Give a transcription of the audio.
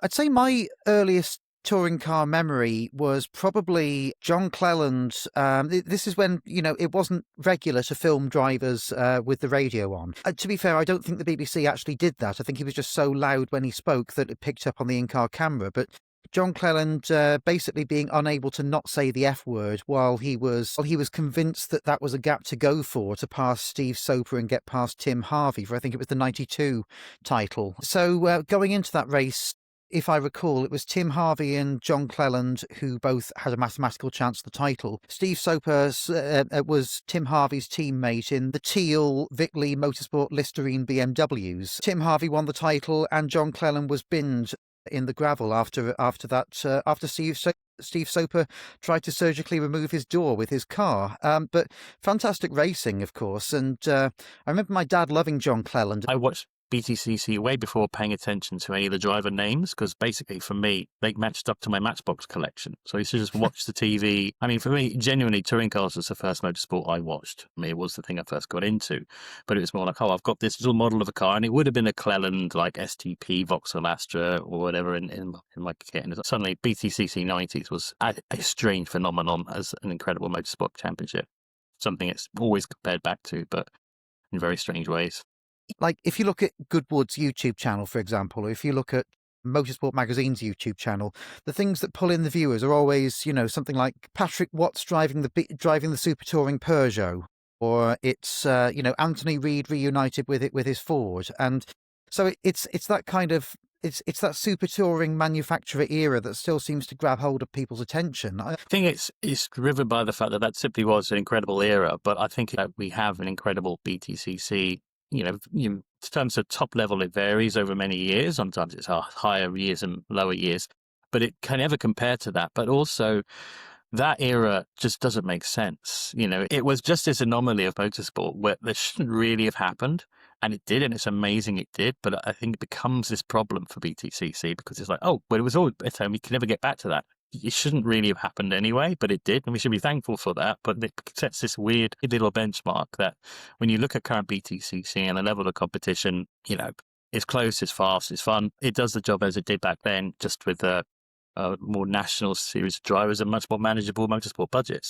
I'd say my earliest touring car memory was probably John Cleland. This is when, it wasn't regular to film drivers with the radio on. To be fair, I don't think the BBC actually did that. I think he was just so loud when he spoke that it picked up on the in-car camera. But John Cleland basically being unable to not say the F word while he was convinced that that was a gap to go for to pass Steve Soper and get past Tim Harvey for, I think it was the 92 title. So going into that race, if I recall, it was Tim Harvey and John Cleland who both had a mathematical chance of the title. Steve Soper was Tim Harvey's teammate in the teal Vic Lee Motorsport Listerine BMWs. Tim Harvey won the title and John Cleland was binned in the gravel after Steve Soper tried to surgically remove his door with his car. But fantastic racing, of course. And I remember my dad loving John Cleland. I watched BTCC way before paying attention to any of the driver names, because basically for me, they matched up to my Matchbox collection. So I used to just watch the TV. I mean, for me, genuinely, touring cars was the first motorsport I watched. I mean, it was the thing I first got into, but it was more like, oh, I've got this little model of a car, and it would have been a Cleland, like STP, Vauxhall Astra, or whatever in my kit. And suddenly BTCC 90s was a strange phenomenon as an incredible motorsport championship. Something it's always compared back to, but in very strange ways. Like, if you look at Goodwood's YouTube channel, for example, or if you look at Motorsport Magazine's YouTube channel, the things that pull in the viewers are always, something like Patrick Watts driving the Super Touring Peugeot, or it's, Anthony Reid reunited with his Ford. And so it's that kind of, it's that super touring manufacturer era that still seems to grab hold of people's attention. I think it's driven by the fact that simply was an incredible era, but I think that we have an incredible BTCC. In terms of top level, it varies over many years. Sometimes it's higher years and lower years, but it can never compare to that. But also, that era just doesn't make sense. It was just this anomaly of motorsport where this shouldn't really have happened, and it did, and it's amazing it did. But I think it becomes this problem for BTCC because it's like, oh, but it was always better, and we can never get back to that. It shouldn't really have happened anyway, but it did, and we should be thankful for that. But it sets this weird little benchmark that when you look at current BTCC and the level of competition, it's close, it's fast, it's fun. It does the job as it did back then, just with a more national series of drivers and much more manageable motorsport budgets.